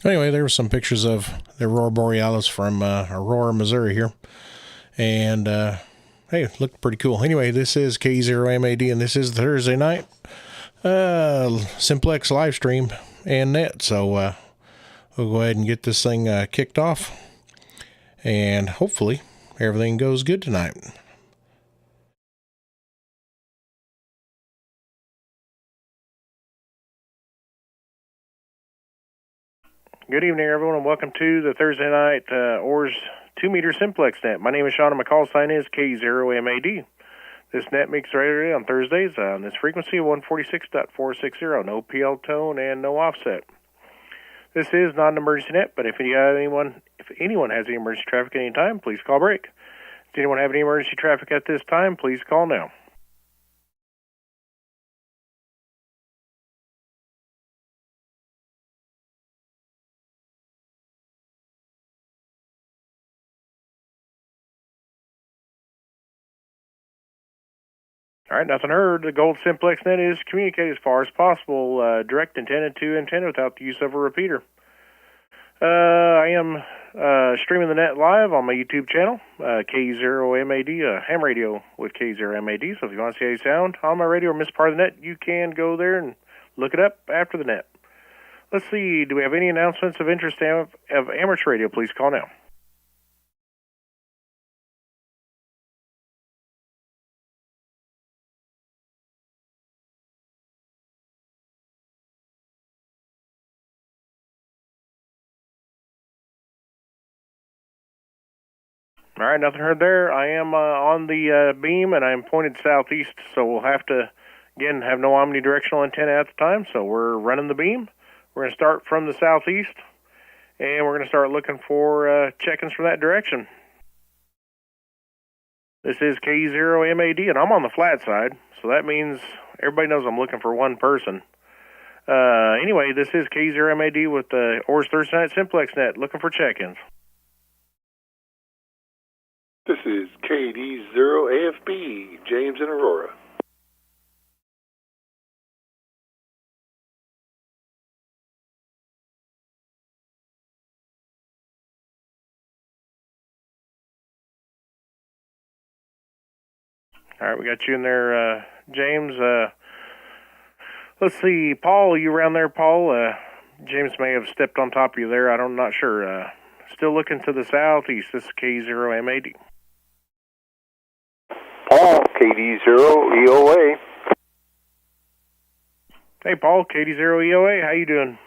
Anyway, there were some pictures of the aurora borealis from Aurora, Missouri here. And, hey, it looked pretty cool. Anyway, this is K0MAD, and this is the Thursday night Simplex live stream and net. So we'll go ahead and get this thing kicked off. And hopefully everything goes good tonight. Good evening, everyone, and welcome to the Thursday night Oars 2-meter Simplex net. My name is Sean, and my call sign is K0MAD. This net makes regularly on Thursdays on this frequency of 146.460, no PL tone and no offset. This is not an emergency net, but if anyone has any emergency traffic at any time, please call break. Does anyone have any emergency traffic at this time? Please call now. All right, nothing heard. The gold Simplex net is communicated as far as possible, direct antenna to antenna without the use of a repeater. I am streaming the net live on my YouTube channel, K0MAD, ham radio with K0MAD. So if you want to see how you sound on my radio or miss part of the net, you can go there and look it up after the net. Let's see, do we have any announcements of interest of amateur radio? Please call now. All right, nothing heard there. I am on the beam, and I'm pointed southeast, so we'll have to, again, have no omnidirectional antenna at the time, so we're running the beam. We're going to start from the southeast, and we're going to start looking for check-ins from that direction. This is K0MAD, and I'm on the flat side, so that means everybody knows I'm looking for one person. Anyway, this is K0MAD with the Oars Thursday Night Simplex Net, looking for check-ins. This is KD0AFB, James and Aurora. All right, we got you in there, James. Let's see, Paul, are you around there, Paul? James may have stepped on top of you there. I'm not sure. Still looking to the southeast. This is K0MAD. Paul, KD0EOA. Hey, Paul, KD0EOA. How you doing?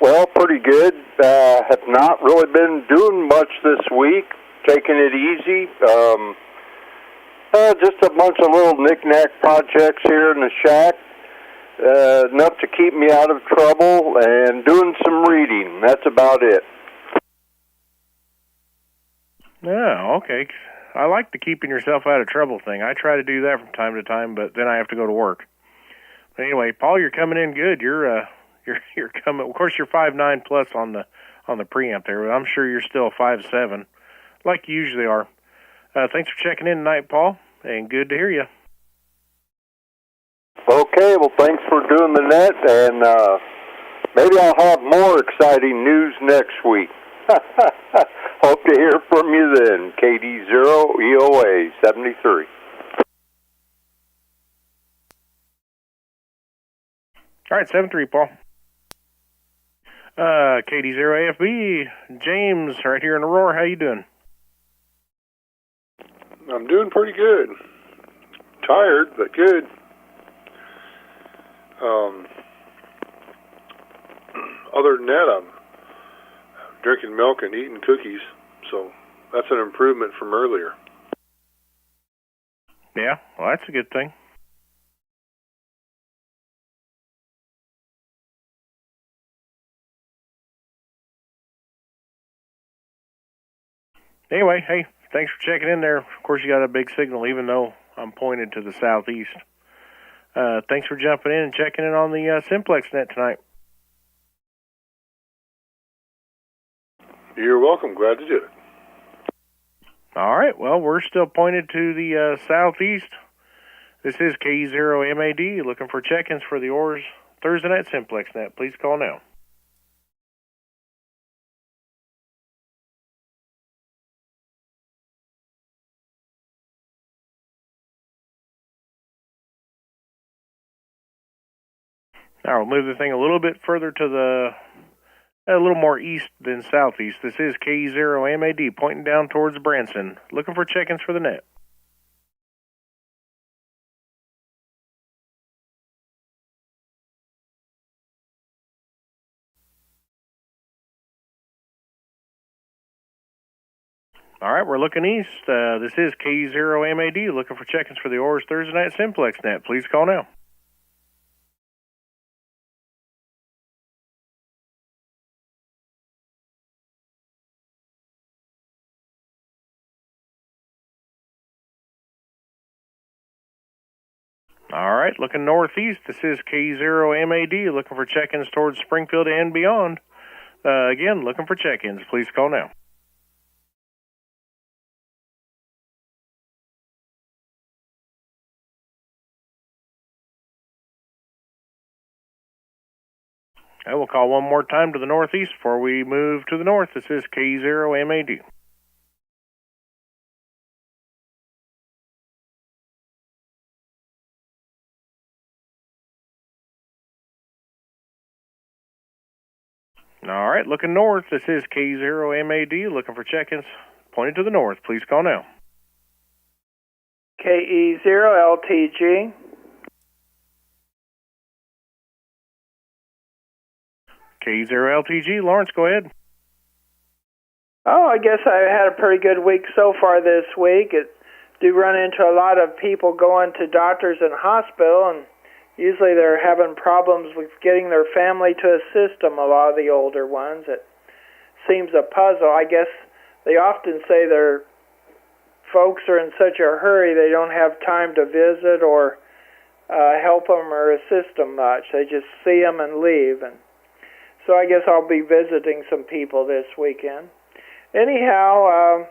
Well, pretty good. Have not really been doing much this week. Taking it easy. Just a bunch of little knick-knack projects here in the shack. Enough to keep me out of trouble, and doing some reading. That's about it. Yeah, okay. I like the keeping yourself out of trouble thing. I try to do that from time to time, but then I have to go to work. But anyway, Paul, you're coming in good. You're coming. Of course, you're 5'9" plus on the preamp there, but I'm sure you're still 5'7", like you usually are. Thanks for checking in tonight, Paul, and good to hear you. Okay, well, thanks for doing the net, and maybe I'll have more exciting news next week. Hope to hear from you then. KD0EOA 73. All right, 7-3, Paul. KD0AFB, James, right here in Aurora. How you doing? I'm doing pretty good. Tired, but good. Other than that, I'm drinking milk and eating cookies, so that's an improvement from earlier. Yeah, well, that's a good thing. Anyway, hey, thanks for checking in there. Of course, you got a big signal, even though I'm pointed to the southeast. Thanks for jumping in and checking in on the Simplex net tonight. You're welcome. Glad to do it. All right, well, we're still pointed to the southeast. This is K0MAD, looking for check-ins for the Oars Thursday night Simplex net. Please call now. Now we'll move the thing a little bit further to a little more east than southeast. This is K0MAD, pointing down towards Branson, looking for check-ins for the net. All right, we're looking east. This is K0MAD, looking for check-ins for the Oars Thursday night Simplex net. Please call now. All right, looking northeast. This is K0MAD, looking for check-ins towards Springfield and beyond. Again, looking for check-ins. Please call now. I will call one more time to the northeast before we move to the north. This is K0MAD. All right, looking north. This is K0MAD, looking for check-ins. Pointed to the north. Please call now. KE0LTG. K0LTG, Lawrence, go ahead. Oh, I guess I had a pretty good week so far this week. I do run into a lot of people going to doctors and hospital, and usually they're having problems with getting their family to assist them, a lot of the older ones. It seems a puzzle. I guess they often say their folks are in such a hurry they don't have time to visit or help them or assist them much. They just see them and leave. And so I guess I'll be visiting some people this weekend. Anyhow,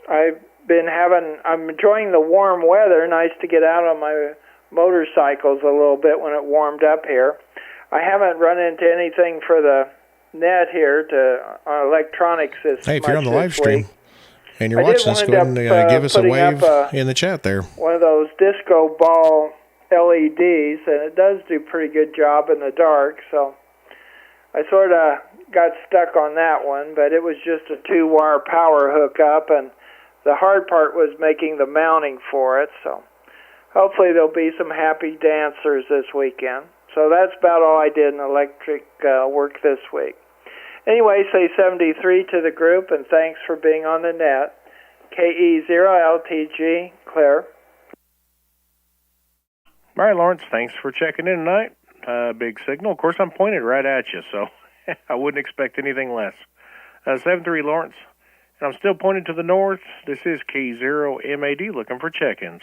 I'm enjoying the warm weather. Nice to get out on my motorcycles a little bit when it warmed up here. I haven't run into anything for the net here on electronics this Hey, if you're on the live week. stream and you're watching us, go ahead and give us a wave in the chat there. One of those disco ball LEDs, and it does do a pretty good job in the dark, so I sort of got stuck on that one, but it was just a 2-wire power hookup, and the hard part was making the mounting for it, so hopefully there'll be some happy dancers this weekend. So that's about all I did in electric work this week. Anyway, say 73 to the group, and thanks for being on the net. KE0LTG, Claire. All right, Lawrence, thanks for checking in tonight. Big signal. Of course, I'm pointed right at you, so I wouldn't expect anything less. 73, Lawrence. And I'm still pointed to the north. This is K0MAD looking for check-ins.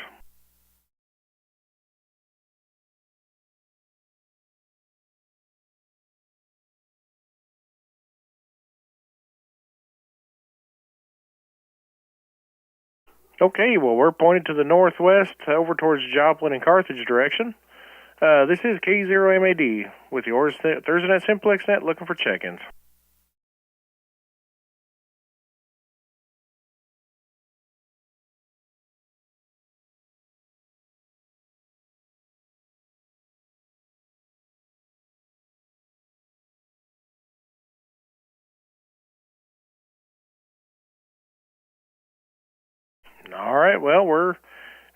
Okay, well, we're pointed to the northwest, over towards Joplin and Carthage direction. This is K0MAD with the Oars Thursday Night Simplex Net looking for check-ins. All right, well, we're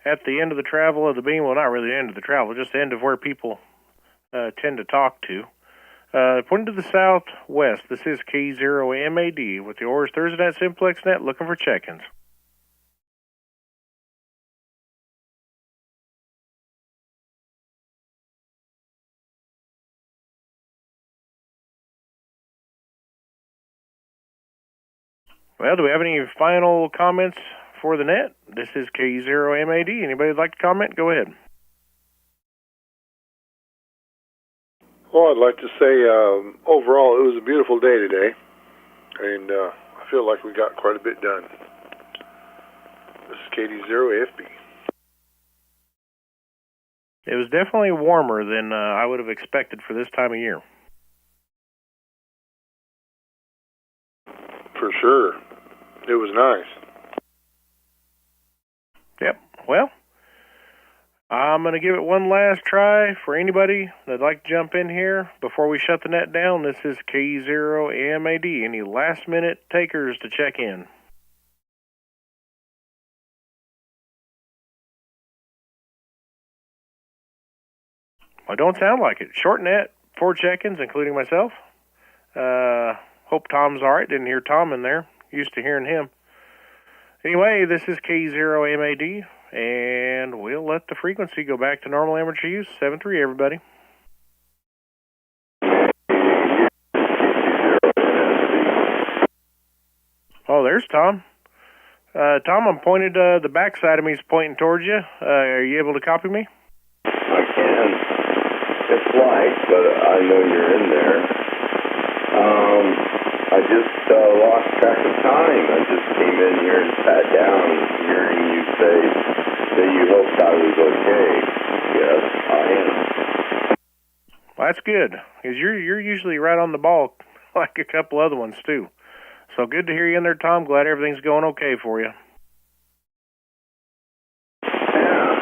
at the end of the travel of the beam. Well, not really the end of the travel, just the end of where people tend to talk to. Pointing to the southwest, this is K0MAD with the Oars Thursday Night Simplex Net looking for check-ins. Well, do we have any final comments for the net? This is K0MAD. Anybody would like to comment? Go ahead. Well, I'd like to say overall it was a beautiful day today, and I feel like we got quite a bit done. This is KD0AFB. It was definitely warmer than I would have expected for this time of year. For sure. It was nice. Yep. Well, I'm going to give it one last try for anybody that'd like to jump in here before we shut the net down. This is K0MAD. Any last-minute takers to check in? Well, don't sound like it. Short net, 4 check-ins, including myself. Hope Tom's all right. Didn't hear Tom in there. Used to hearing him. Anyway, this is K0MAD, and we'll let the frequency go back to normal amateur use. 7-3, everybody. Oh, there's Tom. Tom, I'm pointed, the backside of me is pointing towards you. Are you able to copy me? I can. It's light, but I know you're in there. I just lost track of time. I just came in here and sat down, hearing you say that you hoped I was okay. Yes, I am. Well, that's good, because you're usually right on the ball, like a couple other ones too. So good to hear you in there, Tom. Glad everything's going okay for you. Yeah,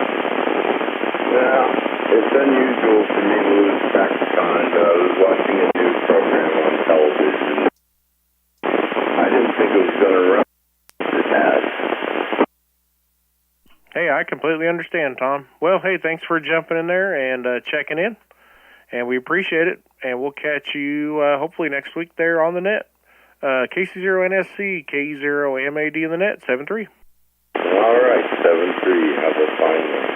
it's unusual for me to lose track of time, but I was watching a news program on television. I didn't think it was going to run this ad. Hey, I completely understand, Tom. Well, hey, thanks for jumping in there and checking in, and we appreciate it, and we'll catch you hopefully next week there on the net. KC0NSC, K0MAD in the net, 7-3. All right, 7-3. Have a fine one.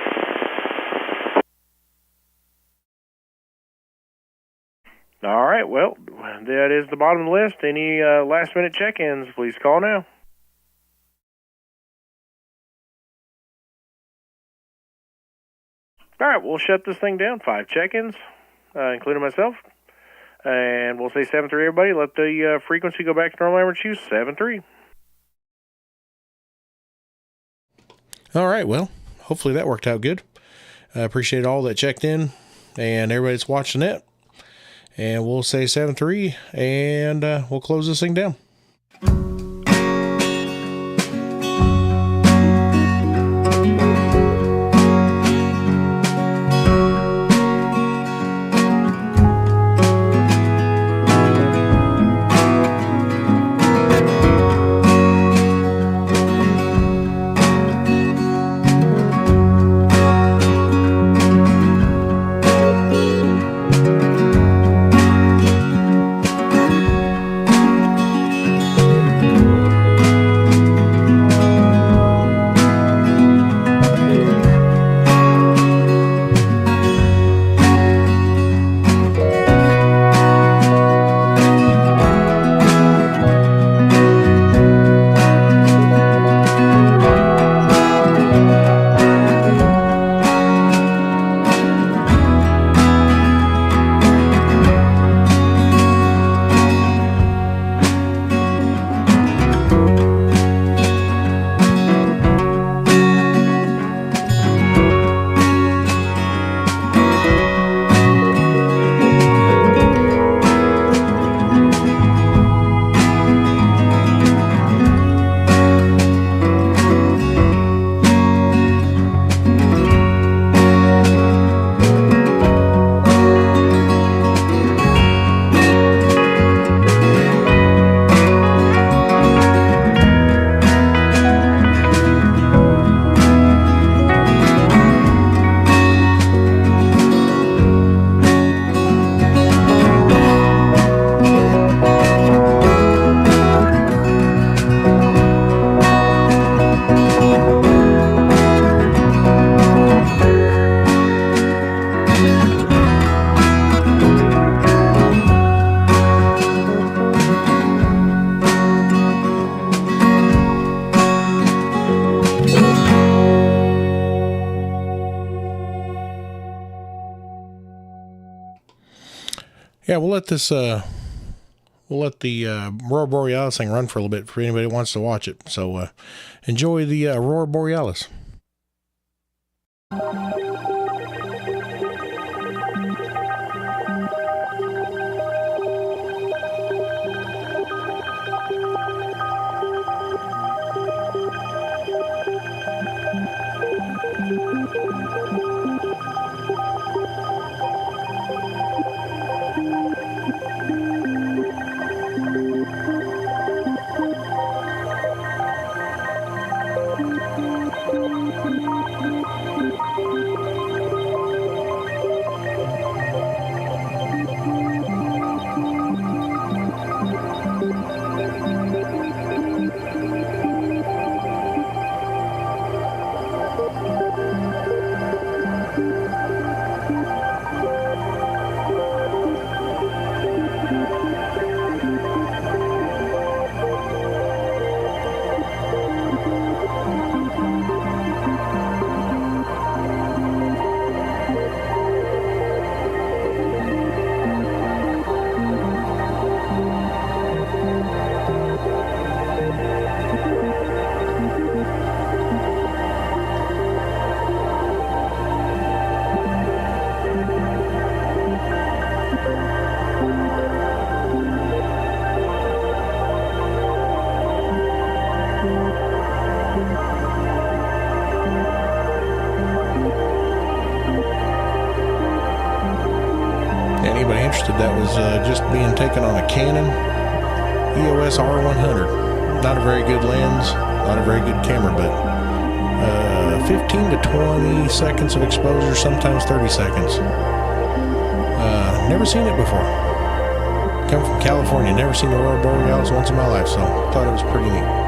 All right, well, that is the bottom of the list. Any last-minute check-ins, please call now. All right, we'll shut this thing down. 5 check-ins, including myself. And we'll say 7-3, everybody. Let the frequency go back to normal average use, 7-3. All right, well, hopefully that worked out good. I appreciate all that checked in and everybody that's watching it. And we'll say 7-3, and we'll close this thing down. Yeah, we'll let this we'll let the aurora borealis thing run for a little bit for anybody who wants to watch it. So enjoy the aurora borealis. Anybody interested, that was just being taken on a Canon EOS R100. Not a very good lens, not a very good camera, but 15 to 20 seconds of exposure, sometimes 30 seconds. Never seen it before. Come from California, never seen the aurora borealis once in my life, so thought it was pretty neat.